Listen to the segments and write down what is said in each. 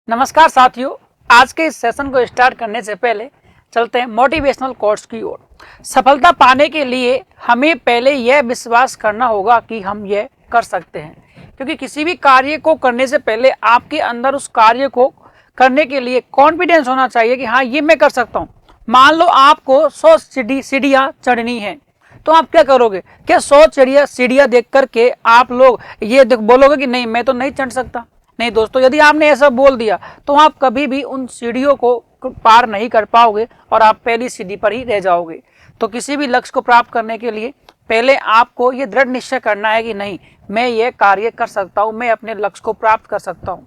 नमस्कार साथियों, आज के इस सेशन को स्टार्ट करने से पहले चलते हैं मोटिवेशनल कोट्स की ओर। सफलता पाने के लिए हमें पहले यह विश्वास करना होगा कि हम यह कर सकते हैं, क्योंकि किसी भी कार्य को करने से पहले आपके अंदर उस कार्य को करने के लिए कॉन्फिडेंस होना चाहिए कि हाँ ये मैं कर सकता हूँ। मान लो आपको 100 सीढ़ियाँ चढ़नी है, तो आप क्या करोगे? क्या 100 सीढ़ियाँ देख करके आप लोग ये बोलोगे कि नहीं मैं तो नहीं चढ़ सकता? नहीं दोस्तों, यदि आपने ऐसा बोल दिया तो आप कभी भी उन सीढ़ियों को पार नहीं कर पाओगे और आप पहली सीढ़ी पर ही रह जाओगे। तो किसी भी लक्ष्य को प्राप्त करने के लिए पहले आपको ये दृढ़ निश्चय करना है कि नहीं मैं ये कार्य कर सकता हूँ, मैं अपने लक्ष्य को प्राप्त कर सकता हूँ।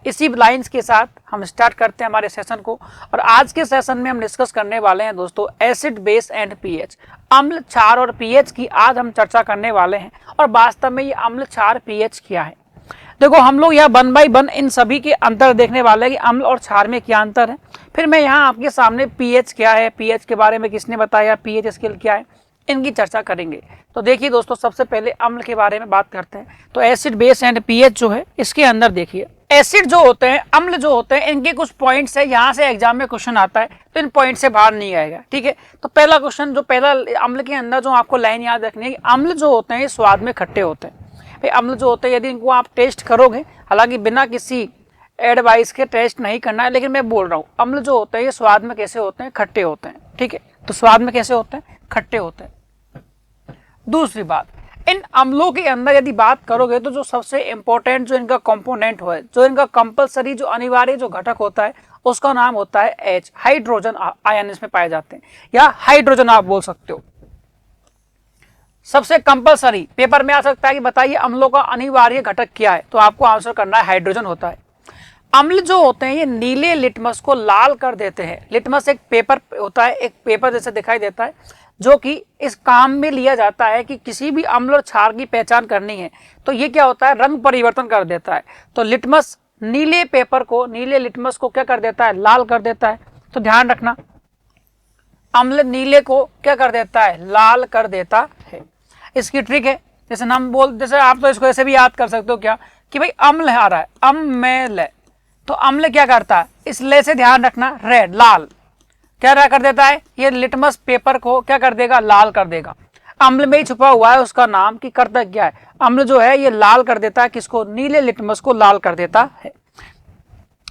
इसी लाइंस के साथ हम स्टार्ट करते हैं हमारे सेशन को। और आज के सेशन में हम डिस्कस करने वाले हैं दोस्तों एसिड बेस एंड पीएच, अम्ल क्षार और पीएच की आज हम चर्चा करने वाले हैं। और वास्तव में ये अम्ल क्षार पीएच क्या है, देखो हम लोग यहाँ 1 बाय 1 इन सभी के अंतर देखने वाले हैं कि अम्ल और क्षार में क्या अंतर है। फिर मैं यहाँ आपके सामने पीएच क्या है, पीएच के बारे में किसने बताया, पीएच स्केल क्या है, इनकी चर्चा करेंगे। तो देखिए दोस्तों, सबसे पहले अम्ल के बारे में बात करते हैं। तो एसिड बेस एंड पीएच जो है इसके अंदर देखिए, एसिड जो होते हैं, अम्ल जो होते हैं, इनके कुछ पॉइंट्स है, यहाँ से एग्जाम में क्वेश्चन आता है तो इन पॉइंट से बाहर नहीं आएगा, ठीक है। तो पहला क्वेश्चन, जो पहला अम्ल के अंदर जो आपको लाइन याद रखनी है, अम्ल जो होते हैं ये स्वाद में खट्टे होते हैं। अम्ल जो होते हैं यदि इनको आप टेस्ट करोगे, हालांकि बिना किसी एडवाइस के टेस्ट नहीं करना है, लेकिन मैं बोल रहा हूँ अम्ल जो होते हैं ये स्वाद में कैसे होते हैं? खट्टे होते हैं, ठीक है। तो स्वाद में कैसे होते हैं? खट्टे होते हैं। दूसरी बात, इन अम्लों के अंदर यदि बात करोगे तो जो सबसे इंपॉर्टेंट जो इनका कंपोनेंट है, जो इनका कंपलसरी जो अनिवार्य जो घटक होता है, उसका नाम होता है H, हाइड्रोजन आयन इसमें पाए जाते हैं, या हाइड्रोजन आप बोल सकते हो। सबसे कंपलसरी पेपर में आ सकता है कि बताइए अम्लों का अनिवार्य घटक क्या है, तो आपको आंसर करना है हाइड्रोजन होता है। अम्ल जो होते हैं ये नीले लिटमस को लाल कर देते हैं। लिटमस एक पेपर होता है, एक पेपर जैसे दिखाई देता है, जो कि इस काम में लिया जाता है कि किसी भी अम्ल और क्षार की पहचान करनी है, तो ये क्या होता है? रंग परिवर्तन कर देता है। तो लिटमस नीले पेपर को, नीले लिटमस को क्या कर देता है? लाल कर देता है। तो ध्यान रखना, अम्ल नीले को क्या कर देता है? लाल कर देता है। इसकी ट्रिक है, जैसे नाम बोल, जैसे आप तो इसको ऐसे भी याद कर सकते हो क्या कि भाई अम्ल आ रहा है, अम्ल, तो अम्ल क्या करता है? इस ले से ध्यान रखना, रेड लाल क्या कर देता है? ये लिटमस पेपर को क्या कर देगा? लाल कर देगा। अम्ल में ही छुपा हुआ है उसका नाम कि करता क्या है। अम्ल जो है ये लाल कर देता है, किसको? नीले लिटमस को लाल कर देता है।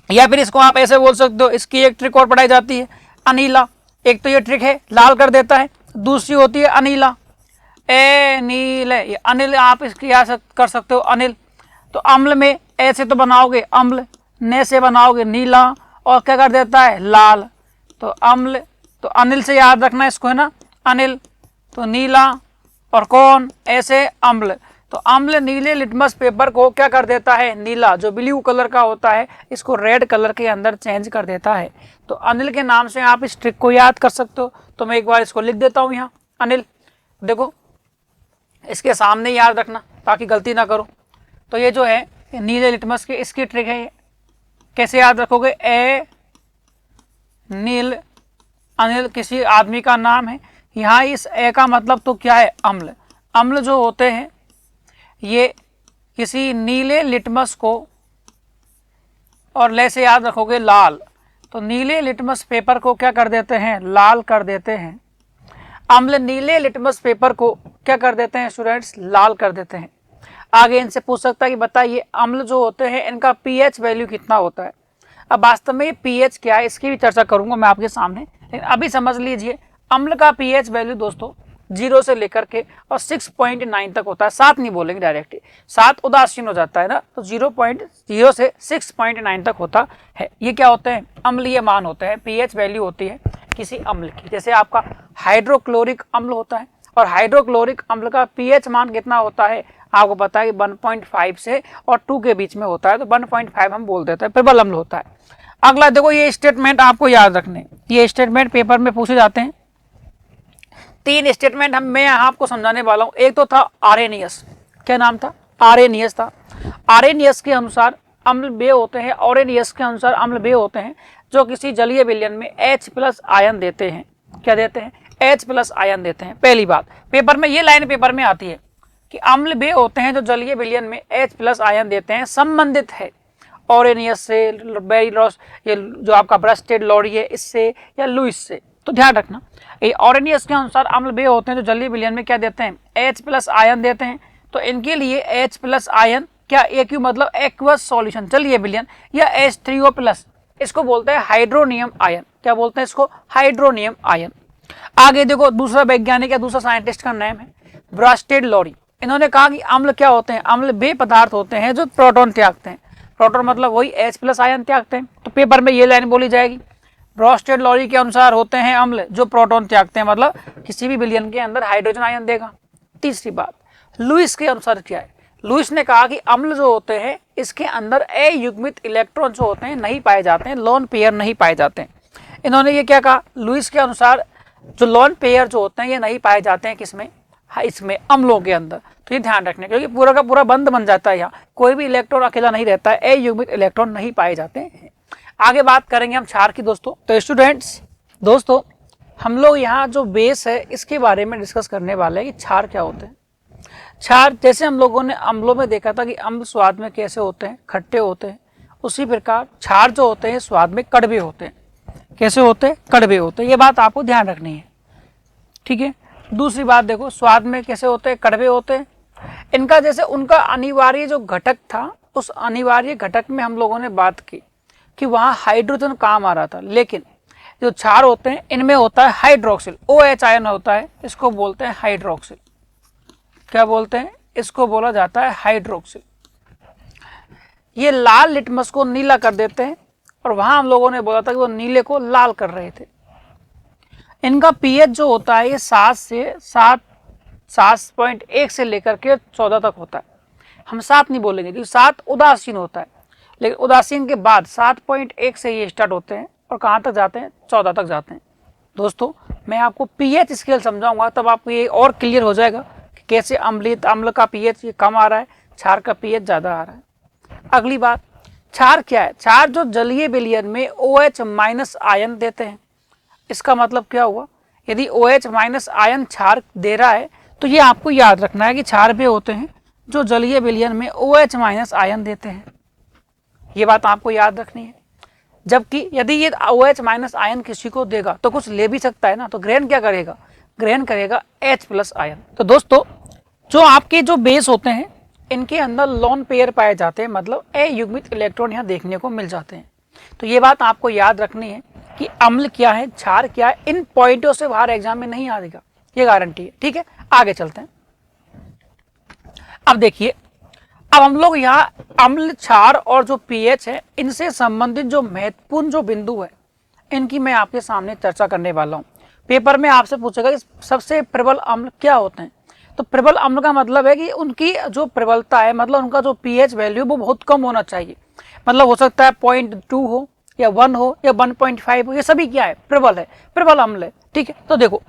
या फिर इसको आप ऐसे बोल सकते हो, इसकी एक ट्रिक और पढ़ाई जाती है, अनीला। एक तो ये ट्रिक है लाल कर देता है, दूसरी होती है अनीला, ए नील, ये अनिल आप इसकी याद कर सकते हो, अनिल। तो अम्ल में ऐसे तो बनाओगे अम्ल, ने से बनाओगे नीला, और क्या कर देता है? लाल। तो अम्ल, तो अनिल से याद रखना इसको, है ना, अनिल। तो नीला और कौन? ऐसे अम्ल। तो अम्ल नीले लिटमस पेपर को क्या कर देता है? नीला, जो ब्लू कलर का होता है इसको रेड कलर के अंदर चेंज कर देता है। तो अनिल के नाम से आप इस ट्रिक को याद कर सकते हो। तो मैं एक बार इसको लिख देता हूँ यहाँ, अनिल। देखो इसके सामने याद रखना ताकि गलती ना करो। तो ये जो है नीले लिटमस की इसकी ट्रिक है, ये कैसे याद रखोगे? ए नील, अनिल किसी आदमी का नाम है। यहाँ इस ए का मतलब तो क्या है? अम्ल। अम्ल जो होते हैं ये किसी नीले लिटमस को, और ले से याद रखोगे लाल। तो नीले लिटमस पेपर को क्या कर देते हैं? लाल कर देते हैं। अम्ल नीले लिटमस पेपर को क्या कर देते हैं स्टूडेंट्स? लाल कर देते हैं। आगे इनसे पूछ सकता है कि बताइए अम्ल जो होते हैं इनका पीएच वैल्यू कितना होता है। अब वास्तव में ये पीएच क्या है इसकी भी चर्चा करूंगा मैं आपके सामने, लेकिन अभी समझ लीजिए अम्ल का पीएच वैल्यू दोस्तों 0 से लेकर के और 6.9 तक होता है। 7 नहीं बोलेंगे डायरेक्टली, 7 उदासीन हो जाता है ना, तो 0.0 से 6.9 तक होता है। ये क्या होते हैं? अम्लीय मान होते हैं। पीएच वैल्यू होती है किसी अम्ल की, जैसे आपका हाइड्रोक्लोरिक अम्ल होता है, और हाइड्रोक्लोरिक अम्ल का पीएच मान कितना होता है? आपको पता है कि 1.5 से और 2 के बीच में होता है, तो 1.5 हम बोल देते हैं, प्रबल अम्ल होता है। अगला देखो, ये स्टेटमेंट आपको याद रखने, ये स्टेटमेंट पेपर में पूछे जाते हैं। 3 स्टेटमेंट मैं आपको समझाने वाला हूँ। एक तो था आरेनियस, क्या नाम था? आरेनियस था। आरेनियस के अनुसार अम्ल बे होते हैं, ऑरेनियस के अनुसार अम्ल बे होते हैं, जो किसी जलीय विलयन में H+ आयन देते हैं। क्या देते हैं? H+ आयन देते हैं। पहली बात, पेपर में ये लाइन पेपर में आती है कि अम्ल वे होते हैं जो जलीय विलयन में H+ आयन देते हैं, संबंधित है ऑरेनियस से, बेरिलॉस, ये जो आपका ब्रस्टेड लॉरी है इससे, या लुइस से। तो ध्यान रखना ये ऑरेनियस के अनुसार अम्ल वे होते हैं जो जलीय विलयन में क्या देते हैं, H+ आयन देते हैं। तो इनके लिए H+ आयन क्या AQ मतलब एक्वस सॉल्यूशन जलीय विलयन, या H3O+, इसको बोलते हैं हाइड्रोनियम आयन। क्या बोलते हैं इसको, हाइड्रोनियम आयन। आगे देखो दूसरा वैज्ञानिक या दूसरा साइंटिस्ट का नाम है ब्रस्टेड लॉरी। इन्होंने कहा कि अम्ल क्या होते हैं, अम्ल वे पदार्थ होते हैं जो प्रोटॉन त्यागते हैं। प्रोटॉन मतलब वही H+ आयन त्यागते हैं। तो पेपर में ये लाइन बोली जाएगी, ब्रस्टेड लॉरी के अनुसार होते हैं अम्ल जो प्रोटॉन त्यागते हैं, मतलब किसी भी विलयन के अंदर हाइड्रोजन आयन देगा। तीसरी बात, लुइस के अनुसार क्या है, लुइस ने कहा कि अम्ल जो होते हैं इसके अंदर अयुग्मित इलेक्ट्रॉन जो होते हैं नहीं पाए जाते हैं, लोन पेयर नहीं पाए जाते हैं। इन्होंने ये क्या कहा, लुइस के अनुसार जो लोन पेयर जो होते हैं ये नहीं पाए जाते हैं किसमें, इसमें अम्लों के अंदर। तो ये ध्यान रखने, क्योंकि पूरा का पूरा बंद बन जाता है, यहाँ कोई भी इलेक्ट्रॉन अकेला नहीं रहता है, अयुग्मित इलेक्ट्रॉन नहीं पाए जाते हैं। आगे बात करेंगे हम क्षार की दोस्तों। तो स्टूडेंट्स दोस्तों हम लोग यहाँ जो बेस है इसके बारे में डिस्कस करने वाले हैं कि क्षार क्या होते हैं। क्षार जैसे हम लोगों ने अम्लों में देखा था कि अम्ल स्वाद में कैसे होते हैं, खट्टे होते हैं, उसी प्रकार क्षार जो होते हैं स्वाद में कड़वे होते हैं। कैसे होते हैं, कड़वे होते हैं। ये बात आपको ध्यान रखनी है, ठीक है। दूसरी बात देखो, स्वाद में कैसे होते हैं, कड़वे होते हैं। इनका जैसे उनका अनिवार्य जो घटक था, उस अनिवार्य घटक में हम लोगों ने बात की कि वहाँ हाइड्रोजन काम आ रहा था, लेकिन जो क्षार होते हैं इनमें होता है हाइड्रोक्सिल, OH आयन होता है, इसको बोलते हैं हाइड्रोक्सिल। क्या बोलते हैं, इसको बोला जाता है हाइड्रोक्सिल। ये लाल लिटमस को नीला कर देते हैं, और वहां हम लोगों ने बोला था कि वो नीले को लाल कर रहे थे। इनका pH जो होता है ये 7.1 से लेकर के 14 तक होता है। हम 7 नहीं बोलेंगे क्योंकि 7 उदासीन होता है, लेकिन उदासीन के बाद 7.1 से ये स्टार्ट होते हैं और कहाँ तक जाते हैं, 14 तक जाते हैं। दोस्तों मैं आपको pH स्केल समझाऊंगा, तब आपको ये और क्लियर हो जाएगा कि कैसे अम्लित अम्ल का pH ये कम आ रहा है, क्षार का pH ज़्यादा आ रहा है। अगली बात, क्षार क्या है, क्षार जो जलीय विलयन में OH- आयन देते हैं। इसका मतलब क्या हुआ, यदि OH- आयन क्षार दे रहा है तो ये आपको याद रखना है कि क्षार वे होते हैं जो जलीय विलयन में OH- आयन देते हैं। ये बात आपको याद रखनी है। जबकि यदि ये OH- आयन किसी को देगा तो कुछ ले भी सकता है ना, तो ग्रहण क्या करेगा, ग्रहण करेगा H+ आयन। तो दोस्तों जो आपके जो बेस होते हैं इनके अंदर लोन पेयर पाए जाते हैं, मतलब अयुग्मित इलेक्ट्रॉन यहाँ देखने को मिल जाते हैं। तो ये बात आपको याद रखनी है कि अम्ल क्या है, क्षार क्या है, इन पॉइंटों से बाहर एग्जाम में नहीं आएगा, ये गारंटी है, ठीक है। आगे चलते हैं। अब देखिए, अब हम लोग यहाँ अम्ल, क्षार और जो pH है इनसे संबंधित जो महत्वपूर्ण जो बिंदु है इनकी मैं आपके सामने चर्चा करने वाला हूँ। पेपर में आपसे पूछेगा कि सबसे प्रबल अम्ल क्या होते हैं। तो प्रबल अम्ल का मतलब है कि उनकी जो प्रबलता है, मतलब उनका जो pH वैल्यू वो बहुत कम होना चाहिए। मतलब हो सकता है 0.2 हो या 1 हो या 1.5 हो, ये सभी क्या है, प्रबल है, प्रबल अम्ल है, ठीक है। तो देखो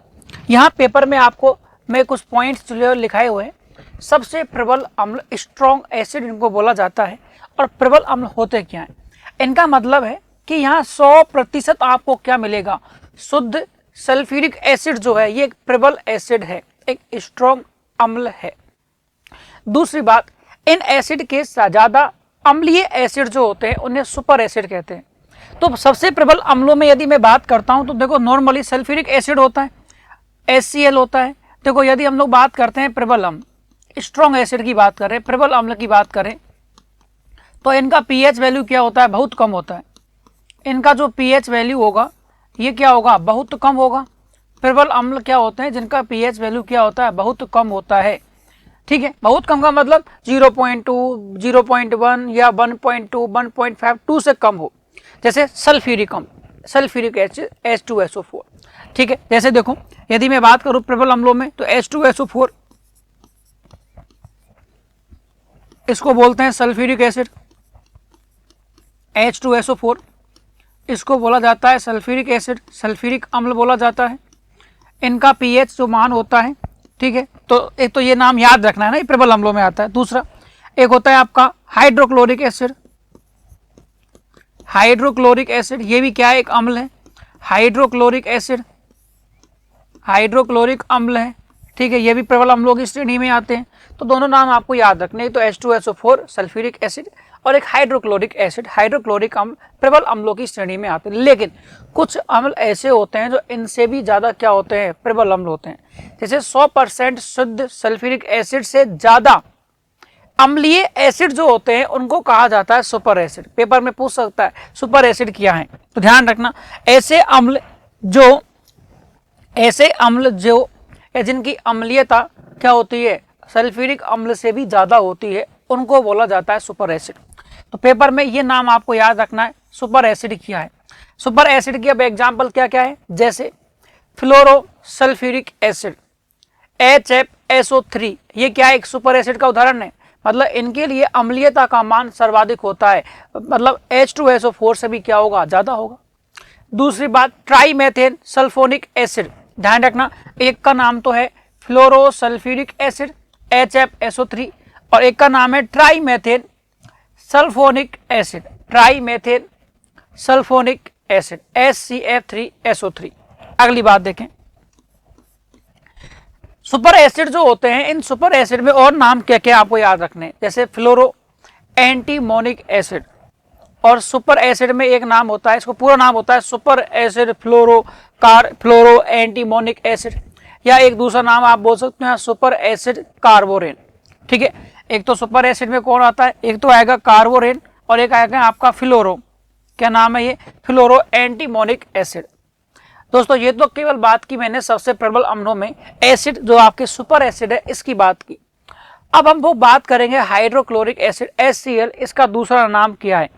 यहाँ पेपर में आपको मैं कुछ पॉइंट्स लिखाए हुए हैं। सबसे प्रबल अम्ल स्ट्रॉन्ग एसिड इनको बोला जाता है। और प्रबल अम्ल होते क्या है, इनका मतलब है कि यहाँ 100% आपको क्या मिलेगा, शुद्ध सल्फ्यूरिक एसिड जो है ये एक प्रबल एसिड है, एक स्ट्रॉन्ग अम्ल है। दूसरी बात, इन एसिड के ज्यादा अम्लीय एसिड जो होते हैं उन्हें सुपर एसिड कहते हैं। तो सबसे प्रबल अम्लों में यदि मैं बात करता हूं तो देखो नॉर्मली सल्फ्यूरिक एसिड होता है, HCl होता है। देखो यदि हम लोग बात करते हैं प्रबल अम्ल, स्ट्रॉन्ग एसिड की बात करें, प्रबल अम्ल की बात करें, तो इनका pH वैल्यू क्या होता है, बहुत कम होता है। इनका जो pH वैल्यू होगा ये क्या होगा, बहुत कम होगा। प्रबल अम्ल क्या होते हैं जिनका pH वैल्यू क्या होता है, बहुत कम होता है, ठीक है। बहुत कम का मतलब 0.2, 0.1 या 1.2, 1.5, 2 से कम हो। जैसे सल्फ्यूरिक अम्ल, सल्फ्यूरिक एसिड H2SO4, ठीक है। जैसे देखो यदि मैं बात करूं प्रबल अम्लों में तो H2SO4 इसको बोलते हैं सल्फ्यूरिक एसिड, H2SO4 इसको बोला जाता है सल्फ्यूरिक एसिड, सल्फ्यूरिक अम्ल बोला जाता है। इनका pH जो मान होता है, ठीक है। तो एक तो ये नाम याद रखना है ना, ये प्रबल अम्लों में आता है। दूसरा एक होता है आपका हाइड्रोक्लोरिक एसिड, हाइड्रोक्लोरिक एसिड ये भी क्या है, एक अम्ल है। हाइड्रोक्लोरिक एसिड हाइड्रोक्लोरिक अम्ल है, ठीक है। ये भी प्रबल अम्लों की श्रेणी में आते हैं। तो दोनों नाम आपको याद रखने हैं, तो H2SO4 सल्फ्यूरिक एसिड और एक हाइड्रोक्लोरिक एसिड। हाइड्रोक्लोरिक अम्ल प्रबल अम्लों की श्रेणी में आते हैं, लेकिन कुछ अम्ल ऐसे होते हैं जो इनसे भी ज्यादा क्या होते हैं, प्रबल अम्ल होते हैं। जैसे 100% शुद्ध सल्फ्यूरिक एसिड से ज्यादा अम्लीय एसिड जो होते हैं उनको कहा जाता है सुपर एसिड। पेपर में पूछ सकता है सुपर एसिड क्या है, तो ध्यान रखना ऐसे अम्ल जो जिनकी अम्लीयता क्या होती है, सल्फ्यूरिक अम्ल से भी ज्यादा होती है, उनको बोला जाता है सुपर एसिड। तो पेपर में ये नाम आपको याद रखना है, सुपर एसिड क्या है। सुपर एसिड की अब एग्जांपल क्या क्या है, जैसे फ्लोरोसल्फ्यूरिक एसिड, HFSO3, ये क्या है, एक सुपर एसिड का उदाहरण है। मतलब इनके लिए अम्लीयता का मान सर्वाधिक होता है, मतलब H2SO4 से भी क्या होगा, ज्यादा होगा। दूसरी बात, ट्राईमेथेन सल्फोनिक एसिड, ध्यान रखना एक का नाम तो है फ्लोरोसल्फ्यूरिक एसिड HFSO3 और एक का नाम है trimethane sulphonic acid, trimethane sulphonic acid HCF3SO3। अगली बात देखें, सुपर एसिड जो होते हैं, इन सुपर एसिड में और नाम क्या क्या आपको याद रखने, जैसे फ्लोरो एंटीमोनिक एसिड, और सुपर एसिड में एक नाम होता है, इसको पूरा नाम होता है सुपर एसिड फ्लोरो एंटीमोनिक एसिड, या एक दूसरा नाम आप बोल सकते हैं सुपर एसिड कार्बोरेन। ठीक है, एक तो सुपर एसिड में कौन आता है, एक तो आएगा कार्बोरेन और एक आएगा आपका फ्लोरो, क्या नाम है ये, फ्लोरो एंटीमोनिक एसिड। दोस्तों ये तो केवल बात की मैंने सबसे प्रबल अम्लों में एसिड जो आपके सुपर एसिड है इसकी बात की। अब हम वो बात करेंगे हाइड्रोक्लोरिक एसिड HCl, इसका दूसरा नाम क्या है।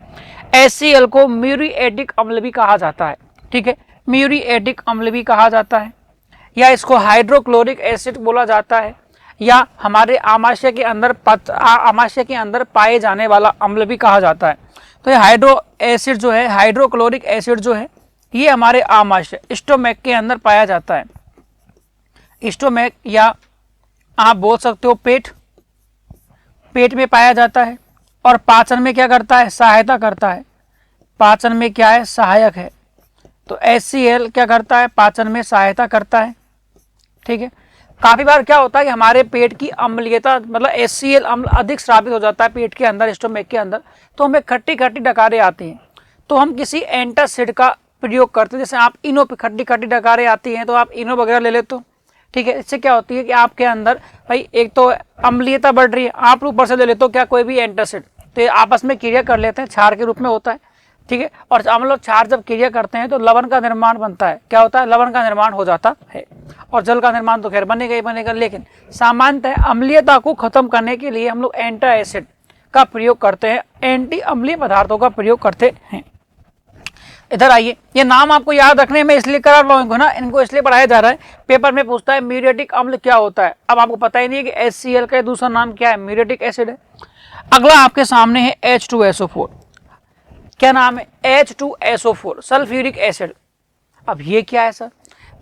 HCl को म्यूरिएटिक अम्ल भी कहा जाता है, ठीक है, म्यूरिएटिक अम्ल भी कहा जाता है, या इसको हाइड्रोक्लोरिक एसिड बोला जाता है, या हमारे आमाशय के अंदर पाए जाने वाला अम्ल भी कहा जाता है। तो ये हाइड्रो एसिड जो है, हाइड्रोक्लोरिक एसिड जो है, ये हमारे आमाशय स्टोमैक के अंदर पाया जाता है। स्टोमैक या आप बोल सकते हो पेट में पाया जाता है और पाचन में क्या करता है, सहायता करता है, पाचन में क्या है, सहायक है। तो HCl क्या करता है, पाचन में सहायता करता है। ठीक है, काफी बार क्या होता है कि हमारे पेट की अम्लीयता, मतलब HCl अम्ल अधिक स्रावित हो जाता है पेट के अंदर, स्टोमैक के अंदर, तो हमें खट्टी खट्टी डकारें आती हैं, तो हम किसी एंटासिड का प्रयोग करते हैं। जैसे आप इनो पे खट्टी खट्टी डकारें आती हैं तो आप इनो वगैरह ले लेते हो। ठीक है, इससे क्या होती है कि आपके अंदर भाई एक तो अम्लीयता बढ़ रही है, आप ऊपर से ले लेते हो क्या, कोई भी एंटासिड, तो ये आपस में क्रिया कर लेते हैं, क्षार के रूप में होता है। ठीक है, और अम्ल और क्षार जब क्रिया करते हैं तो लवण का निर्माण बनता है, क्या होता है, लवण का निर्माण हो जाता है, और जल का निर्माण तो खैर बनेगा ही बनेगा। लेकिन सामान्यतः अम्लीयता को खत्म करने के लिए हम लोग एंटा एसिड का प्रयोग करते हैं, एंटी अम्लीय पदार्थों का प्रयोग करते हैं। इधर आइए, ये नाम आपको याद रखने में इसलिए करा रहा हूं ना, इनको इसलिए पढ़ाया जा रहा है, पेपर में पूछता है म्यूरिएटिक अम्ल क्या होता है। अब आपको पता ही नहीं है कि HCl का दूसरा नाम क्या है, म्यूरिएटिक एसिड है। अगला आपके सामने है H2SO4, क्या नाम है, H2SO4 सल्फ्यूरिक एसिड। अब ये क्या है सर,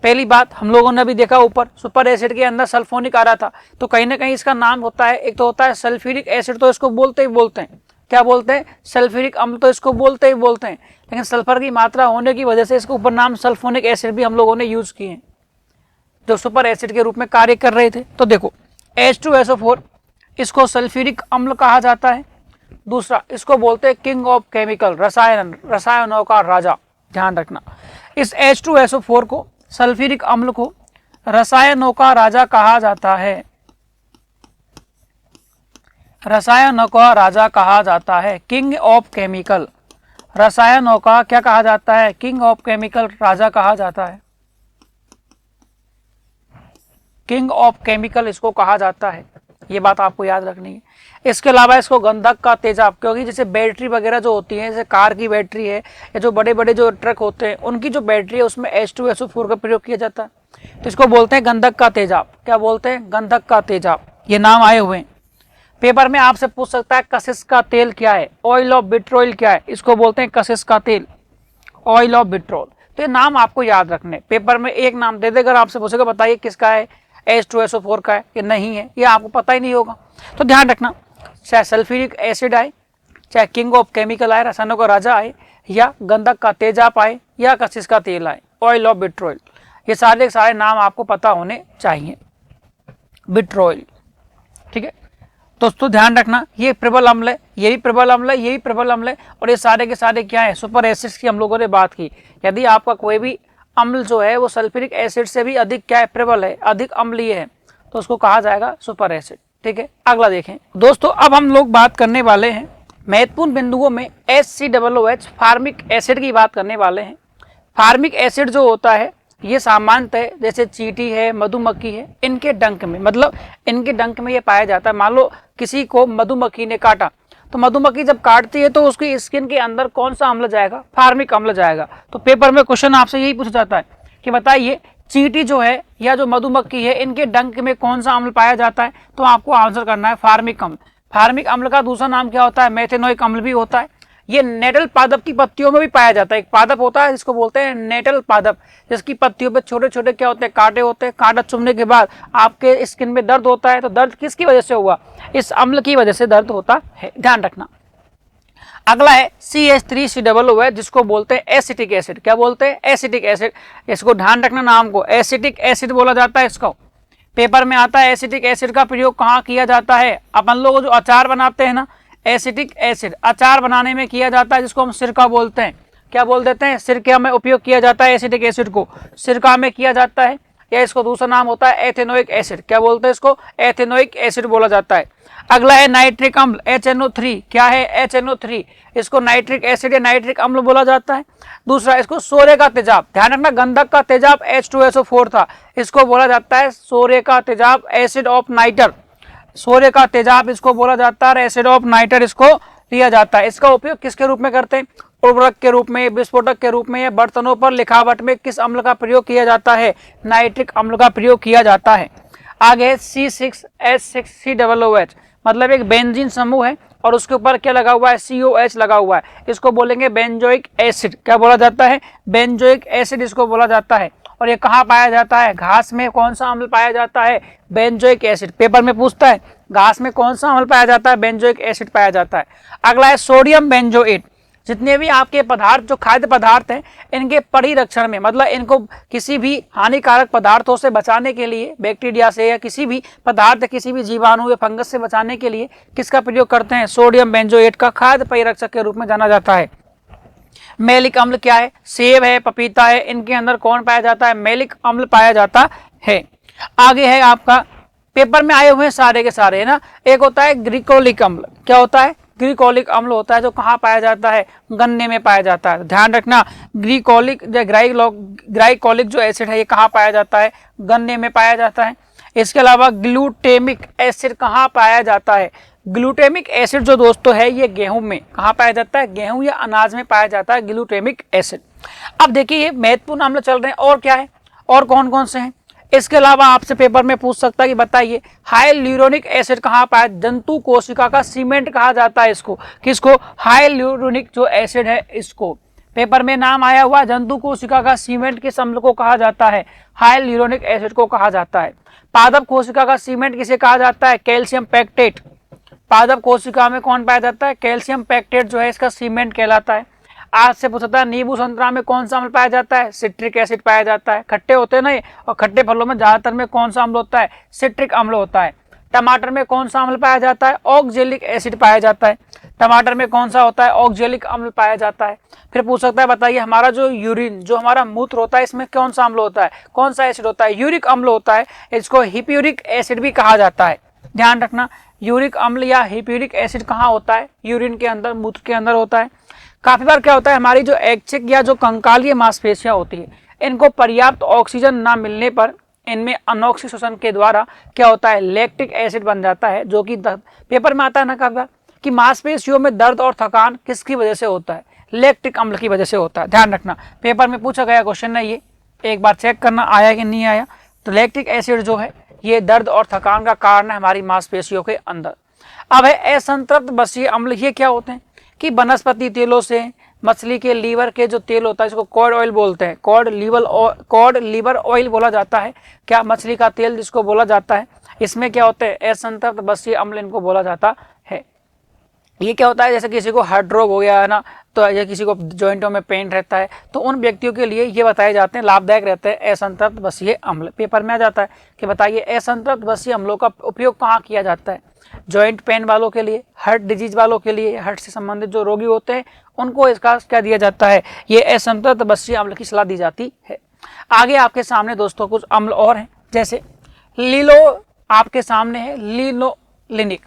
पहली बात हम लोगों ने अभी देखा ऊपर सुपर एसिड के अंदर सल्फोनिक आ रहा था, तो कहीं ना कहीं इसका नाम होता है, एक तो होता है सल्फ्यूरिक एसिड, तो इसको बोलते हैं, क्या बोलते हैं, सल्फ्यूरिक अम्ल, तो इसको बोलते हैं, लेकिन सल्फर की मात्रा होने की वजह से इसके ऊपर नाम सल्फोनिक एसिड भी हम लोगों ने यूज किए हैं, जो सुपर एसिड के रूप में कार्य कर रहे थे। तो देखो H2SO4, इसको सल्फ्यूरिक अम्ल कहा जाता है। दूसरा, इसको बोलते हैं किंग ऑफ केमिकल, रसायनों का राजा, ध्यान रखना, इस H2SO4 को, सल्फ्यूरिक अम्ल को रसायनों का राजा कहा जाता है, रसायनों का राजा कहा जाता है, किंग ऑफ केमिकल, रसायनों का क्या कहा जाता है, किंग ऑफ केमिकल, राजा कहा जाता है, किंग ऑफ केमिकल इसको कहा जाता है। ये बात आपको याद रखनी है। इसके अलावा इसको गंधक का तेजाब, क्योंकि जैसे बैटरी वगैरह जो होती है, जैसे कार की बैटरी है या जो बड़े बड़े जो ट्रक होते हैं उनकी जो बैटरी है उसमें H2SO4 का प्रयोग किया जाता है, तो इसको बोलते हैं गंधक का तेजाब। क्या बोलते हैं, गंधक का तेजाब, ये नाम आए हुए हैं। पेपर में आपसे पूछ सकता है कशिश का तेल क्या है, ऑयल ऑफ विट्रोल क्या है, इसको बोलते हैं कशिश का तेल, ऑयल ऑफ विट्रोल। तो ये नाम आपको याद रखने, पेपर में एक नाम दे देकर आपसे पूछेगा बताइए किसका है, H2SO4 का है, ये नहीं है, ये आपको पता ही नहीं होगा। तो ध्यान रखना, चाहे सल्फ्यूरिक एसिड आए, चाहे किंग ऑफ केमिकल आए, रसायनों का राजा आए, या गंधक का तेजाब आए, या कशिश का तेल आए, ऑयल ऑफ विट्रोल, ये सारे नाम आपको पता होने चाहिए, विट्रोल। ठीक है, दोस्तों ध्यान रखना, ये प्रबल अम्ल है, ये भी प्रबल अम्ल है, ये भी प्रबल अम्ल है, और ये सारे के सारे क्या है, सुपर एसिड्स की हम लोगों ने बात की। यदि आपका कोई भी अम्ल जो है वो सल्फ्यूरिक एसिड से भी अधिक क्या है, प्रबल है, अधिक अम्लीय है, तो उसको कहा जाएगा सुपर एसिड। ठीक है, अगला देखें दोस्तों, अब हम लोग बात करने वाले हैं महत्वपूर्ण बिंदुओं में HCOOH फार्मिक एसिड की बात करने वाले हैं। फार्मिक एसिड जो होता है ये सामान्यतः जैसे चींटी है, मधुमक्खी है, इनके डंक में, मतलब इनके डंक में ये पाया जाता है। मान लो किसी को मधुमक्खी ने काटा, तो मधुमक्खी जब काटती है तो उसकी स्किन के अंदर कौन सा अम्ल जाएगा, फार्मिक अम्ल जाएगा। तो पेपर में क्वेश्चन आपसे यही पूछा जाता है कि बताइए चींटी जो है या जो मधुमक्खी है, इनके डंक में कौन सा अम्ल पाया जाता है, तो आपको आंसर करना है फार्मिक अम्ल। फार्मिक अम्ल का दूसरा नाम क्या होता है, मेथेनोइक अम्ल भी होता है। ये नेटल पादप की पत्तियों में भी पाया जाता है। एक पादप होता है जिसको बोलते हैं नेटल पादप, जिसकी पत्तियों पे छोटे छोटे क्या होते हैं, कांटे होते हैं। कांटा चुभने के बाद आपके स्किन में दर्द होता है, तो दर्द किसकी वजह से हुआ, इस अम्ल की वजह से दर्द होता है, ध्यान रखना। अगला है CH3COOH, जिसको बोलते हैं एसिटिक एसिड। क्या बोलते हैं, एसिटिक एसिड। इसको ध्यान रखना नाम को, एसिटिक एसिड बोला जाता है इसको। पेपर में आता है एसिटिक एसिड का प्रयोग कहाँ किया जाता है, अपन लोग जो अचार बनाते हैं ना, एसिटिक एसिड अचार बनाने में किया जाता है, जिसको हम सिरका बोलते हैं। क्या बोल देते हैं, सिरके में उपयोग किया जाता है एसिटिक एसिड को, सिरका में किया जाता है, या इसको दूसरा नाम होता है एथेनोइक एसिड। क्या बोलते हैं इसको, एथेनोइक एसिड बोला जाता है। अगला है नाइट्रिक अम्ल, HNO3। क्या है, HNO3, इसको नाइट्रिक एसिड या नाइट्रिक अम्ल बोला जाता है। दूसरा इसको सोरे का तेजाब, ध्यान रखना गंधक का तेजाब H2SO4 था, इसको बोला जाता है सोरे का तेजाब, एसिड ऑफ नाइटर। सोरे का तेजाब इसको बोला जाता है, एसिड ऑफ नाइटर इसको लिया जाता है। इसका उपयोग किसके रूप में करते हैं, उर्वरक के रूप में, विस्फोटक के रूप में, या बर्तनों पर लिखावट में किस अम्ल का प्रयोग किया जाता है, नाइट्रिक अम्ल का प्रयोग किया जाता है। आगे C6H6COOH, मतलब एक बेंजीन समूह है और उसके ऊपर क्या लगा हुआ है, COH लगा हुआ है, इसको बोलेंगे बेंजोइक एसिड। क्या बोला जाता है, बेंजोइक एसिड इसको बोला जाता है। और ये कहाँ पाया जाता है, घास में कौन सा अम्ल पाया जाता है, बेंजोइक एसिड। पेपर में पूछता है घास में कौन सा अम्ल पाया जाता है, बेंजोइक एसिड पाया जाता है। अगला है सोडियम बेंजोएट। जितने भी आपके पदार्थ जो खाद्य पदार्थ हैं, इनके परिरक्षण में, मतलब इनको किसी भी हानिकारक पदार्थों से बचाने के लिए, बैक्टीरिया से या किसी भी पदार्थ, किसी भी जीवाणु या फंगस से बचाने के लिए किसका प्रयोग करते हैं, सोडियम बेंजोएट का खाद्य परिरक्षक के रूप में जाना जाता है। मैलिक अम्ल क्या है, सेब है, पपीता है, इनके अंदर कौन पाया जाता है, मैलिक अम्ल पाया जाता है। आगे है आपका, पेपर में आए हुए हैं सारे के सारे, है ना। एक होता है ग्लिकोलिक अम्ल। क्या होता है, ग्लिकोलिक अम्ल होता है, जो कहाँ पाया जाता है, गन्ने में पाया जाता है। ध्यान रखना, ग्लिकोलिक या ग्लाइकोलिक जो एसिड है, ये कहाँ पाया जाता है, गन्ने में पाया जाता है। इसके अलावा ग्लूटेमिक एसिड कहाँ पाया जाता है, ग्लूटेमिक एसिड जो दोस्तों है ये गेहूं में कहाँ पाया जाता है, गेहूं या अनाज में पाया जाता है ग्लूटेमिक एसिड। अब देखिए ये महत्वपूर्ण अम्ल चल रहे हैं, और क्या है, और कौन कौन से हैं। इसके अलावा आपसे पेपर में पूछ सकता है कि बताइए हाइल्यूरोनिक एसिड कहाँ पाया, जंतु कोशिका का सीमेंट कहा जाता है इसको, किसको, हाइल्यूरोनिक जो एसिड है इसको। पेपर में नाम आया हुआ, जंतु कोशिका का सीमेंट किस अम्ल को कहा जाता है, हाइल्यूरोनिक एसिड को कहा जाता है। पादप कोशिका का सीमेंट किसे कहा जाता है, कैल्शियम पैक्टेट। पादप कोशिका में कौन पाया जाता है, कैल्शियम पैक्टेट जो है इसका सीमेंट कहलाता है। आज से पूछता है नींबू संतरा में कौन सा अम्ल पाया जाता है, सिट्रिक एसिड पाया जाता है। खट्टे होते हैं ना ये, और खट्टे फलों में ज्यादातर में कौन सा अम्ल होता है, सिट्रिक अम्ल होता है। टमाटर में कौन सा अम्ल पाया जाता है, ऑक्जेलिक एसिड पाया जाता है। टमाटर में कौन सा होता है, ऑक्जेलिक अम्ल पाया जाता है। फिर पूछ सकता है बताइए हमारा जो यूरिन, जो हमारा मूत्र होता है, इसमें कौन सा अम्ल होता है, कौन सा एसिड होता है, यूरिक अम्ल होता है। इसको हिप्यूरिक एसिड भी कहा जाता है। ध्यान रखना, यूरिक अम्ल या हिप्यूरिक एसिड कहाँ होता है, यूरिन के अंदर, मूत्र के अंदर होता है। काफी बार क्या होता है, हमारी जो ऐच्छिक या जो कंकालीय मांसपेशियां होती है, इनको पर्याप्त ऑक्सीजन ना मिलने पर इनमें अनॉक्सी शोषण के द्वारा क्या होता है, लैक्टिक एसिड बन जाता है, जो कि पेपर में आता है ना काफी बार कि मांसपेशियों में दर्द और थकान किसकी वजह से होता है, लैक्टिक अम्ल की वजह से होता है। ध्यान रखना, पेपर में पूछा गया क्वेश्चन है ये, एक बार चेक करना आया कि नहीं आया। तो लैक्टिक एसिड जो है ये दर्द और थकान का कारण है हमारी मांसपेशियों के अंदर। अब है असंतृप्त बसीय अम्ल। ये क्या होते हैं कि वनस्पति तेलों से, मछली के लीवर के जो तेल होता है इसको कॉड ऑयल बोलते हैं, कॉड लीवर ऑयल बोला जाता है। क्या, मछली का तेल जिसको बोला जाता है, इसमें क्या होते हैं, असंतृप्त बसीय अम्ल इनको बोला जाता है। ये क्या होता है, जैसे किसी को हार्ट रोग हो गया है ना, तो या किसी को जॉइंटों में पेन रहता है, तो उन व्यक्तियों के लिए ये बताए जाते हैं, लाभदायक रहते हैं असंतृप्त बसीय अम्ल। पेपर में आ जाता है कि बताइए असंतृप्त बसीय अम्लों का उपयोग कहाँ किया जाता है। जॉइंट पेन वालों के लिए, हार्ट डिजीज वालों के लिए, हार्ट से संबंधित जो रोगी होते हैं उनको इसका क्या दिया जाता है, ये असंतृप्त अम्ल की सलाह दी जाती है। आगे आपके सामने दोस्तों कुछ अम्ल और हैं, जैसे आपके सामने है लिनोलेनिक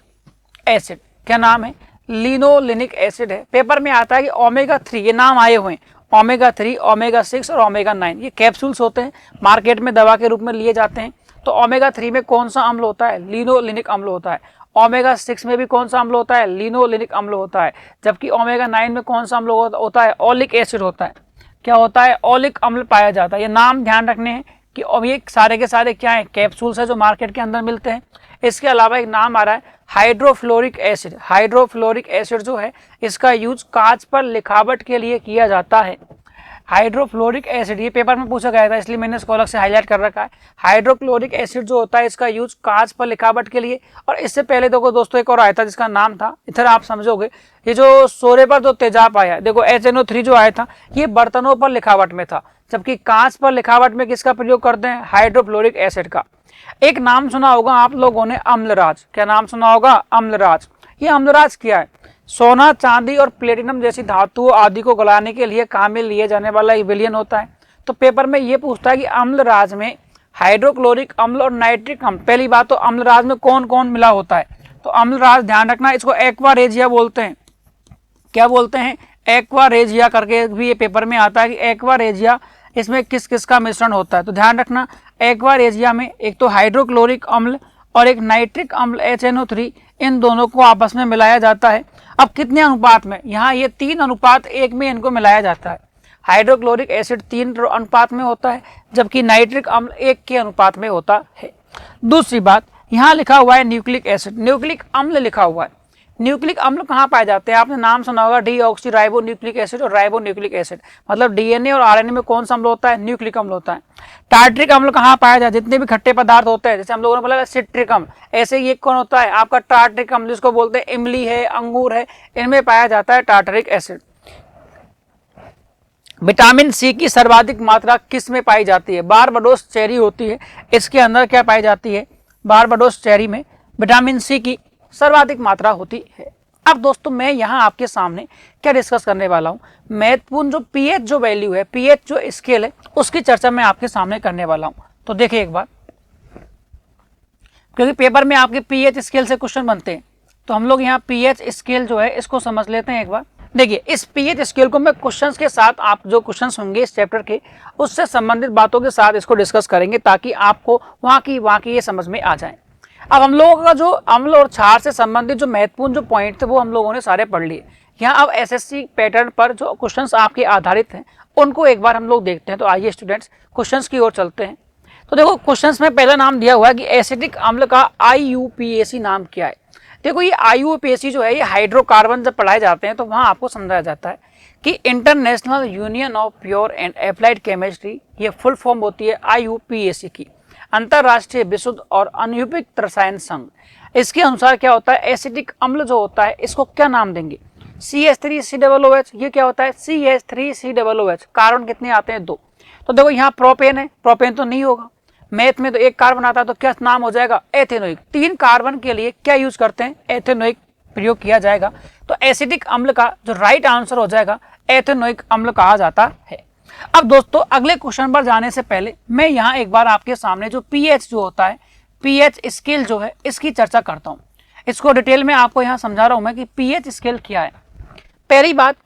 एसिड। क्या नाम है? लिनोलेनिक एसिड है। पेपर में आता है कि ओमेगा 3, ये नाम आए हुए हैं, ओमेगा 3, ओमेगा 6 और ओमेगा 9, ये कैप्सूल्स होते हैं, मार्केट में दवा के रूप में लिए जाते हैं। तो ओमेगा 3 में कौन सा अम्ल होता है? लिनोलेनिक अम्ल होता है। ओमेगा 6 में भी कौन सा अम्ल होता है? लिनोलेनिक अम्ल होता है। जबकि ओमेगा 9 में कौन सा अम्ल होता है? ओलिक एसिड होता है। क्या होता है? ओलिक अम्ल पाया जाता है। ये नाम ध्यान रखने हैं कि ये सारे के सारे क्या है? कैप्सूल्स है जो मार्केट के अंदर मिलते हैं। इसके अलावा एक नाम आ रहा है हाइड्रोफ्लोरिक एसिड। हाइड्रोफ्लोरिक एसिड जो है इसका यूज कांच पर लिखावट के लिए किया जाता है। हाइड्रोफ्लोरिक एसिड, ये पेपर में पूछा गया था इसलिए मैंने इसको अलग से हाईलाइट कर रखा है। हाइड्रोक्लोरिक एसिड जो होता है इसका यूज कांच पर लिखावट के लिए। और इससे पहले देखो दोस्तों एक और आया था जिसका नाम था, इधर आप समझोगे, ये जो सोरे पर जो तेजाब आया, देखो HNO3 जो आया था ये बर्तनों पर लिखावट में था, जबकि कांच पर लिखावट में किसका प्रयोग करते हैं? हाइड्रोफ्लोरिक एसिड का। एक नाम सुना होगा आप लोगों ने, अम्लराज। क्या नाम सुना होगा? अम्लराज। ये अम्लराज क्या है? सोना, चांदी और प्लेटिनम जैसी धातुओं आदि को गलाने के लिए काम में लिए जाने वाला एक विलयन होता है। तो पेपर में ये पूछता है कि अम्लराज में हाइड्रोक्लोरिक अम्ल और नाइट्रिक अम्ल, पहली बात तो अम्लराज में कौन कौन मिला होता है? तो अम्लराज ध्यान रखना, इसको एक्वा रेजिया बोलते हैं। क्या बोलते हैं? एक्वा रेजिया करके भी ये पेपर में आता है कि एक्वा रेजिया, इसमें किस किस का मिश्रण होता है। तो ध्यान रखना, एक्वा रेजिया में एक तो हाइड्रोक्लोरिक अम्ल और एक नाइट्रिक अम्ल HNO3, इन दोनों को आपस में मिलाया जाता है। अब कितने अनुपात में? यहाँ ये 3:1 में इनको मिलाया जाता है। हाइड्रोक्लोरिक एसिड 3 अनुपात में होता है, जबकि नाइट्रिक अम्ल 1 के अनुपात में होता है। दूसरी बात, यहाँ लिखा हुआ है न्यूक्लिक एसिड, न्यूक्लिक अम्ल लिखा हुआ है। न्यूक्लिक अम्ल कहाँ पाए जाते हैं? आपने नाम सुना होगा डीऑक्सी राइबो न्यूक्लिक एसिड और राइबो न्यूक्लिक एसिड। मतलब DNA और RNA में कौन सा अम्ल होता है? न्यूक्लिक अम्ल होता है। टार्ट्रिक अम्ल कहाँ पाया जाता है? जितने भी खट्टे पदार्थ होते हैं, जैसे हम लोगों ने बोला सिट्रिक अम्ल, ऐसे ये कौन होता है? आपका टार्ट्रिक अम्ल, जिसको बोलते हैं इमली है, अंगूर है, इनमें पाया जाता है टार्टरिक एसिड। विटामिन सी की सर्वाधिक मात्रा किस में पाई जाती है? बारबाडोस चेरी होती है, इसके अंदर क्या पाई जाती है? बारबाडोस चेरी में विटामिन सी की सर्वाधिक मात्रा होती है। अब दोस्तों मैं यहाँ आपके सामने क्या डिस्कस करने वाला हूँ, महत्वपूर्ण जो पीएच जो वैल्यू है, पीएच जो स्केल है, उसकी चर्चा मैं आपके सामने करने वाला हूँ। तो देखिए एक बार, क्योंकि पेपर में आपके पीएच स्केल से क्वेश्चन बनते हैं, तो हम लोग यहाँ पीएच स्केल जो है इसको समझ लेते हैं एक बार। देखिए इस पीएच स्केल को मैं क्वेश्चंस के साथ, आप जो क्वेश्चंस होंगे इस चैप्टर के उससे संबंधित बातों के साथ इसको डिस्कस करेंगे, ताकि आपको वहाँ की ये समझ में आ जाए। अब हम लोगों का जो अम्ल और क्षार से संबंधित जो महत्वपूर्ण जो पॉइंट थे वो हम लोगों ने सारे पढ़ लिए। यहाँ अब एसएससी पैटर्न पर जो क्वेश्चंस आपके आधारित हैं उनको एक बार हम लोग देखते हैं। तो आइए स्टूडेंट्स क्वेश्चंस की ओर चलते हैं। तो देखो क्वेश्चंस में पहला नाम दिया हुआ है कि एसिटिक अम्ल का IUPAC नाम क्या है। देखो ये IUPAC जो है ये हाइड्रोकार्बन जब पढ़ाए जाते हैं तो वहाँ आपको समझाया जाता है कि international union of pure and applied chemistry, ये फुल फॉर्म होती है IUPAC की, अंतरराष्ट्रीय विशुद्ध और अनुपयुक्त रसायन संघ। इसके अनुसार क्या होता है, एसिटिक अम्ल जो होता है इसको क्या नाम देंगे? CH3COOH। ये क्या होता है? CH3COOH। कार्बन कितने आते हैं? 2। तो देखो यहाँ प्रोपेन है, प्रोपेन तो नहीं होगा, मैथ में तो एक कार्बन आता है, तो क्या नाम हो जाएगा? एथेनोइक। 3 कार्बन के लिए क्या यूज करते हैं? एथेनोइक प्रयोग किया जाएगा। तो एसिटिक अम्ल का जो राइट आंसर हो जाएगा एथेनोइक अम्ल कहा जाता है। अब दोस्तों अगले क्वेश्चन पर जाने से पहले मैं यहाँ एक बार आपके सामने जो पीएच जो होता है, पीएच स्केल जो है इसकी चर्चा करता हूँ। इसको डिटेल में आपको यहाँ समझा रहा हूँ मैं कि पीएच स्केल क्या है। पहली बात,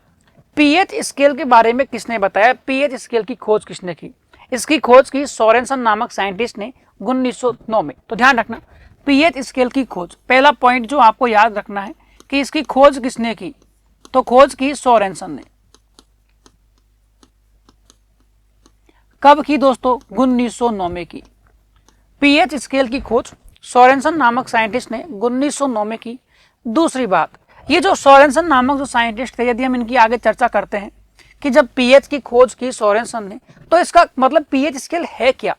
पीएच स्केल के बारे में किसने बताया? पीएच स्केल की खोज किसने की? इसकी खोज की सोरेनसन नामक साइंटिस्ट ने 1909 में। तो ध्यान रखना पीएच स्केल की खोज, पहला पॉइंट जो आपको याद रखना है कि इसकी खोज किसने की? तो खोज की सोरेनसन ने। कब की दोस्तों? 1909 में की। पीएच स्केल की खोज सोरेनसन नामक साइंटिस्ट ने 1909 में की। दूसरी बात, ये जो सोरेनसन नामक जो साइंटिस्ट थे, यदि हम इनकी आगे चर्चा करते हैं कि जब पीएच की खोज की सोरेनसन ने, तो इसका मतलब पीएच स्केल है क्या?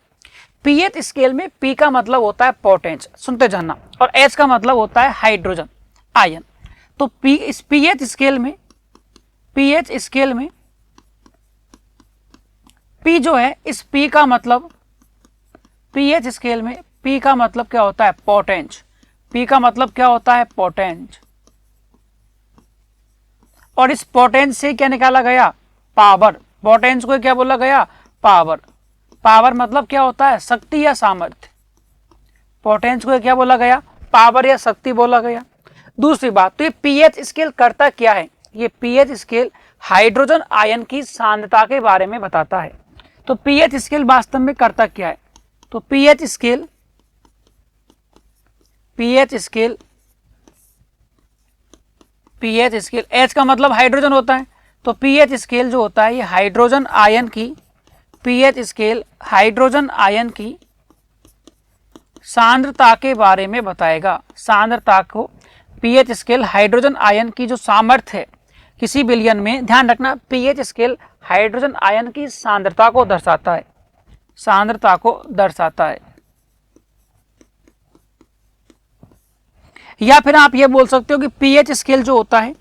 पीएच स्केल में पी का मतलब होता है पोटेंस, सुनते जाना, और एच का मतलब होता है हाइड्रोजन आयन। तो इस पीएच स्केल में पी जो है, इस पी का मतलब, पीएच स्केल में पी का मतलब क्या होता है? पोटेंस। P का मतलब क्या होता है? पोटेंज। और इस पोटेंज से क्या निकाला गया? पावर। पोटेंज को क्या बोला गया? पावर। पावर मतलब क्या होता है? शक्ति या सामर्थ्य। पोटेंज को क्या बोला गया? पावर या शक्ति बोला गया। दूसरी बात, तो ये पीएच स्केल करता क्या है? ये पीएच स्केल हाइड्रोजन आयन की सांद्रता के बारे में बताता है। तो पीएच स्केल वास्तव में करता क्या है? तो पीएच स्केल H का मतलब हाइड्रोजन होता है। तो पीएच स्केल जो होता है ये हाइड्रोजन आयन की, पीएच स्केल हाइड्रोजन आयन की सांद्रता के बारे में बताएगा। सांद्रता को पीएच स्केल हाइड्रोजन आयन की जो सामर्थ्य है किसी बिलियन में, ध्यान रखना पीएच स्केल हाइड्रोजन आयन की सांद्रता को दर्शाता है, सांद्रता को दर्शाता है। या फिर आप ये बोल सकते हो कि पीएच स्केल जो होता है,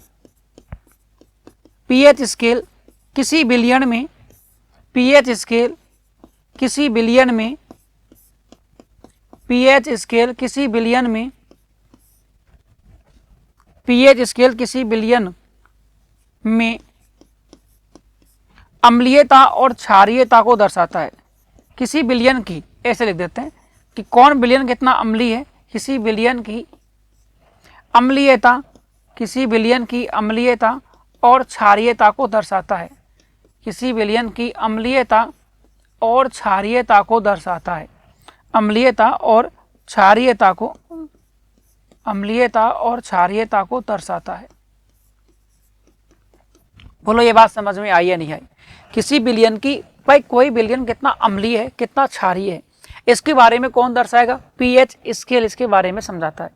पीएच स्केल किसी बिलियन में, पीएच स्केल किसी बिलियन में, पीएच स्केल किसी बिलियन में, पीएच स्केल किसी बिलियन में अम्लीयता और क्षारीयता को दर्शाता है। किसी बिलियन की, ऐसे लिख देते हैं कि कौन बिलियन कितना अम्लीय है, किसी बिलियन की अम्लीयता, किसी बिलियन की अम्लीयता और क्षारीयता को दर्शाता है। किसी बिलियन की अम्लीयता और क्षारीयता को दर्शाता है। अम्लीयता और क्षारीयता को, अम्लीयता और क्षारीयता को दर्शाता है। बोलो ये बात समझ में आई या नहीं आई? किसी बिलियन की, भाई कोई बिलियन कितना अम्लीय है, कितना क्षारीय है, इसके बारे में कौन दर्शाएगा? पीएच स्केल इसके बारे में समझाता है।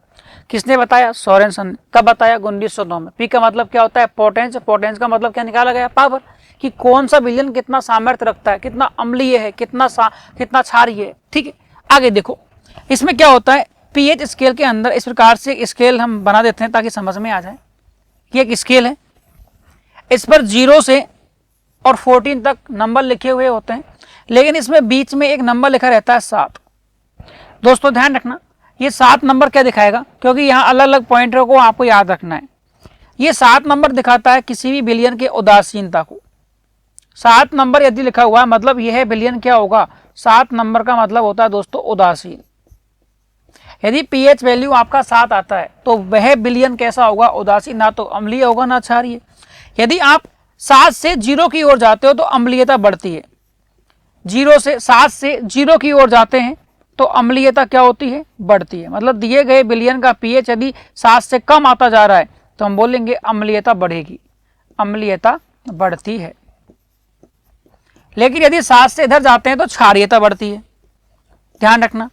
किसने बताया? सोरेनसन ने। कब बताया? 1909 में। पी का मतलब क्या होता है? पोटेंज। पोटेंज का मतलब क्या निकाला गया? पावर। कि कौन सा बिलियन कितना सामर्थ्य रखता है, कितना अम्लीय है, कितना क्षारीय है। ठीक है, आगे देखो इसमें क्या होता है। पीएच स्केल के अंदर इस प्रकार से स्केल हम बना देते हैं ताकि समझ में आ जाए कि एक स्केल है, इस पर 0 से और 14 तक नंबर लिखे हुए होते हैं, लेकिन इसमें बीच में एक नंबर लिखा रहता है 7। दोस्तों ध्यान रखना, ये 7 नंबर क्या दिखाएगा, क्योंकि यहाँ अलग अलग पॉइंटरों को आपको याद रखना है। ये 7 नंबर दिखाता है किसी भी बिलियन के उदासीनता को। 7 नंबर यदि लिखा हुआ है मतलब यह बिलियन क्या होगा? 7 नंबर का मतलब होता है दोस्तों उदासीन। यदि पीएच वैल्यू आपका 7 आता है तो वह बिलियन कैसा होगा? उदासीन, ना तो अम्लीय होगा ना क्षारीय। यदि आप 7 से 0 की ओर जाते हो तो अम्लीयता बढ़ती है। 7 से 0 की ओर जाते हैं तो अम्लीयता क्या होती है? बढ़ती है। मतलब दिए गए बिलियन का पीएच यदि 7 से कम आता जा रहा है तो हम बोलेंगे अम्लीयता बढ़ेगी, अम्लीयता बढ़ती है। लेकिन यदि 7 से इधर जाते हैं तो क्षारीयता बढ़ती है। ध्यान रखना,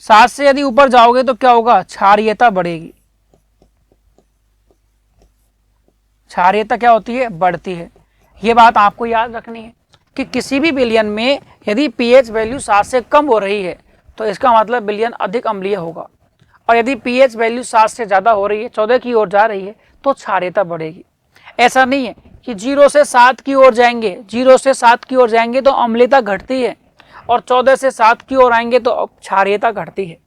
7 से यदि ऊपर जाओगे तो क्या होगा? क्षारीयता बढ़ेगी। क्षारीयता क्या होती है? बढ़ती है। ये बात आपको याद रखनी है कि किसी भी बिलियन में यदि पीएच वैल्यू 7 से कम हो रही है तो इसका मतलब बिलियन अधिक अम्लीय होगा, और यदि पीएच वैल्यू 7 से ज़्यादा हो रही है, 14 की ओर जा रही है, तो क्षारीयता बढ़ेगी। ऐसा नहीं है कि 0 से 7 की ओर जाएंगे, 0 से 7 की ओर जाएंगे तो अम्लीयता घटती है, और 14 से 7 की ओर आएंगे तो क्षारीयता घटती है।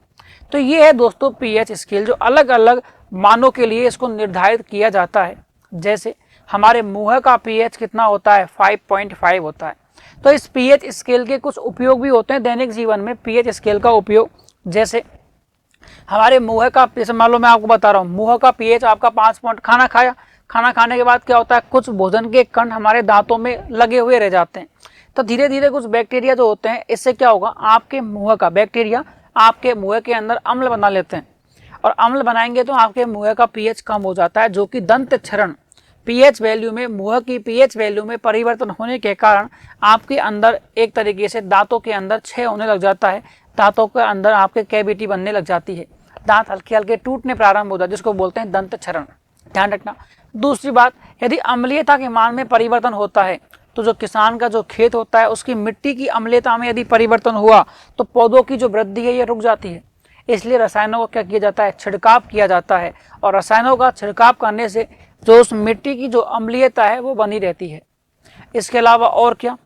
तो ये है दोस्तों पीएच स्केल, जो अलग अलग मानों के लिए इसको निर्धारित किया जाता है। जैसे हमारे मुंह का पीएच कितना होता है? 5.5 होता है। तो इस पीएच स्केल के कुछ उपयोग भी होते हैं दैनिक जीवन में। पीएच स्केल का उपयोग जैसे हमारे मुंह का, जैसे मान लो मैं आपको बता रहा हूँ, मुंह का पीएच आपका 5 पॉइंट, खाना खाया, खाना खाने के बाद क्या होता है? कुछ भोजन के कण हमारे दांतों में लगे हुए रह जाते हैं, तो धीरे धीरे कुछ बैक्टीरिया जो होते हैं, इससे क्या होगा? आपके मुंह का बैक्टीरिया आपके मुंह के अंदर अम्ल बना लेते हैं, और अम्ल बनाएंगे तो आपके मुंह का पीएच कम हो जाता है, जो कि दंत क्षरण पीएच वैल्यू में, मुंह की पीएच वैल्यू में परिवर्तन होने के कारण आपके अंदर एक तरीके से दांतों के अंदर क्षय होने लग जाता है, दांतों के अंदर आपके कैविटी बनने लग जाती है, दांत हल्के हल्के टूटने प्रारंभ हो जाते हैं, जिसको बोलते हैं दंत क्षरण। ध्यान रखना। दूसरी बात, यदि अम्लीयता के मान में परिवर्तन होता है तो जो किसान का जो खेत होता है उसकी मिट्टी की अम्लीयता में यदि परिवर्तन हुआ तो पौधों की जो वृद्धि है ये रुक जाती है। इसलिए रसायनों का क्या किया जाता है? छिड़काव किया जाता है, और रसायनों का छिड़काव करने से जो उस मिट्टी की जो अम्लीयता है वो बनी रहती है। इसके अलावा और क्या,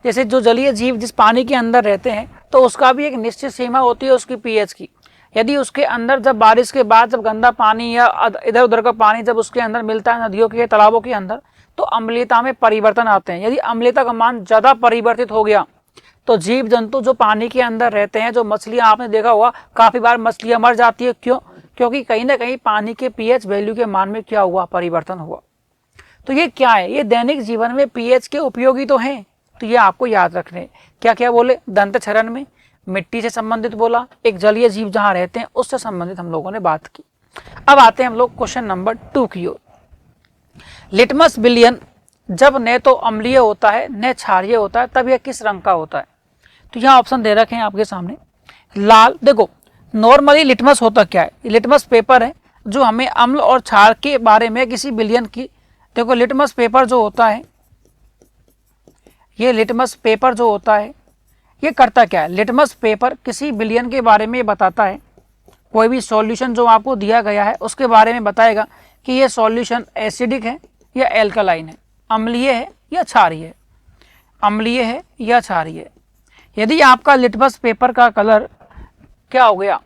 जैसे जो जलीय जीव जिस पानी के अंदर रहते हैं तो उसका भी एक निश्चित सीमा होती है उसकी पीएच की। यदि उसके अंदर जब बारिश के बाद जब गंदा पानी या इधर उधर का पानी जब उसके अंदर मिलता है नदियों के तालाबों के अंदर, तो अम्लीयता में परिवर्तन आते हैं। यदि अम्लीयता का मान ज़्यादा परिवर्तित हो गया तो जीव जंतु जो पानी के अंदर रहते हैं, जो मछलियां, आपने देखा होगा काफ़ी बार मछलियां मर जाती है। क्यों? क्योंकि कहीं ना कहीं पानी के पीएच वैल्यू के मान में क्या हुआ, परिवर्तन हुआ। तो ये क्या है, ये दैनिक जीवन में पीएच के उपयोगी तो हैं, तो ये आपको याद रखने। क्या क्या बोले, दंत क्षरण में मिट्टी से संबंधित बोला, एक जलीय जीव जहां रहते हैं उससे संबंधित हम लोगों ने बात की। अब आते हैं हम लोग क्वेश्चन नंबर 2 की ओर। लिटमस विलयन जब न तो अम्लीय होता है न क्षारीय होता है, तब यह किस रंग का होता है? तो यहाँ ऑप्शन दे रखे हैं आपके सामने। लाल, देखो नॉर्मली लिटमस होता क्या है, लिटमस पेपर है जो हमें अम्ल और क्षार के बारे में किसी विलयन की, देखो लिटमस पेपर जो होता है, ये लिटमस पेपर जो होता है ये करता क्या है, लिटमस पेपर किसी विलयन के बारे में बताता है। कोई भी सॉल्यूशन जो आपको दिया गया है उसके बारे में बताएगा कि ये सॉल्यूशन एसिडिक है या एल्कलाइन है, अम्लीय है या क्षारीय है, अम्लीय है या क्षारीय है। यदि आपका लिटमस पेपर का कलर क्या हो गया,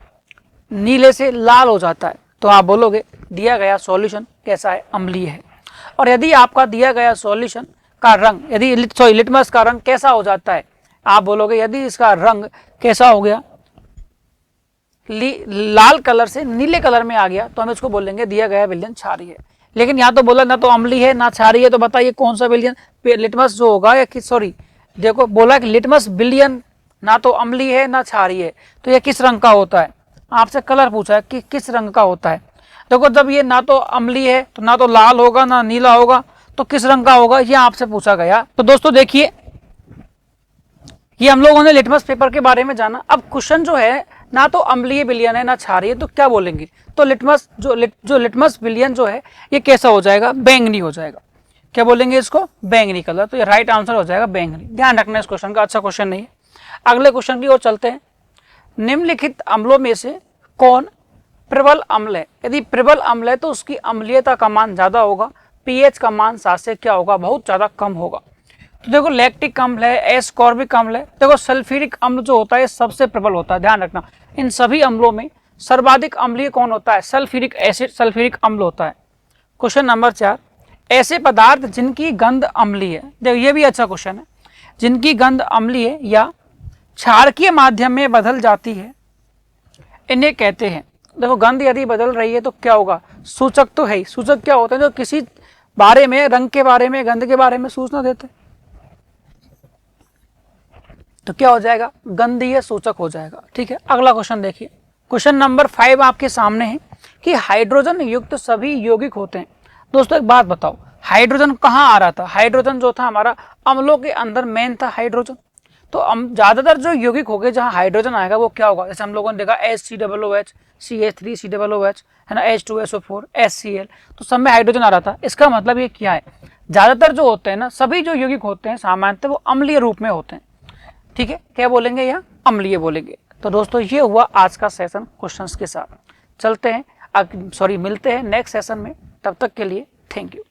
नीले से लाल हो जाता है, तो आप बोलोगे दिया गया सॉल्यूशन कैसा है, अम्लीय है। और यदि आपका दिया गया सॉल्यूशन का रंग, यदि लिटमस का रंग कैसा हो जाता है, आप बोलोगे यदि इसका रंग कैसा हो गया, लाल कलर से नीले कलर में आ गया, तो हम इसको बोलेंगे दिया गया विलयन क्षारीय है। लेकिन यहाँ तो बोला ना तो अम्लीय है ना क्षारीय है, तो बताइए कौन सा विलयन, लिटमस जो होगा या सॉरी देखो बोला कि लिटमस विलयन ना तो अम्लीय है ना क्षारीय है, तो ये किस रंग का होता है, आपसे कलर पूछा है कि किस रंग का होता है। देखो जब ये ना तो अम्लीय है तो ना तो लाल होगा ना नीला होगा, तो किस रंग का होगा, ये आपसे पूछा गया। तो दोस्तों देखिए ये हम लोगों ने लिटमस पेपर के बारे में जाना। अब क्वेश्चन जो है ना तो अम्लीय विलयन है ना क्षारीय, तो क्या बोलेंगे, तो लिटमस जो लिटमस विलयन जो है ये कैसा हो जाएगा, बैंगनी हो जाएगा। क्या बोलेंगे इसको, बैंगनी कलर। तो ये राइट आंसर हो जाएगा बैंगनी। ध्यान रखना इस क्वेश्चन का, अच्छा क्वेश्चन नहीं है। अगले क्वेश्चन की ओर चलते हैं। निम्नलिखित अम्लों में से कौन प्रबल अम्ल है? यदि प्रबल अम्ल है तो उसकी अम्लीयता का मान ज्यादा होगा, पीएच का मान 7 से क्या होगा, बहुत ज्यादा कम होगा। तो देखो लैक्टिक अम्ल है, एस्कॉर्बिक अम्ल है, देखो सल्फ्यूरिक अम्ल जो होता है सबसे प्रबल होता है। ध्यान रखना इन सभी अम्लों में सर्वाधिक अम्लीय कौन होता है, सल्फ्यूरिक एसिड, सल्फ्यूरिक अम्ल होता है। क्वेश्चन नंबर 4, ऐसे पदार्थ जिनकी गंध अम्लीय है, देखो ये भी अच्छा क्वेश्चन है, जिनकी गंध अम्लीय या क्षारकीय माध्यम में बदल जाती है इन्हें कहते हैं। देखो गंध यदि बदल रही है तो क्या होगा, सूचक तो है ही। सूचक क्या होते हैं, जो किसी बारे में, रंग के बारे में, गंध के बारे में सूचना देते, तो क्या हो जाएगा, गंधीय सूचक हो जाएगा। ठीक है, अगला क्वेश्चन देखिए। क्वेश्चन नंबर 5 आपके सामने है कि हाइड्रोजन युक्त सभी यौगिक होते हैं। दोस्तों एक बात बताओ, हाइड्रोजन कहाँ आ रहा था, हाइड्रोजन जो था हमारा अम्लों के अंदर मेन था हाइड्रोजन। तो ज्यादातर जो यौगिक हो गए जहाँ हाइड्रोजन आएगा वो क्या होगा, जैसे हम लोगों ने देखा HCOOH, CH3COOH है ना, H2SO4, HCl, तो सब में हाइड्रोजन आ रहा था। इसका मतलब ये क्या है, ज्यादातर जो होते हैं ना, सभी जो यौगिक होते हैं सामान्यतः वो अम्लीय रूप में होते हैं। ठीक है, क्या बोलेंगे, यहाँ अम्लीय बोलेंगे। तो दोस्तों ये हुआ आज का सेशन क्वेश्चंस के साथ। चलते हैं मिलते हैं नेक्स्ट सेशन में, तब तक के लिए थैंक यू।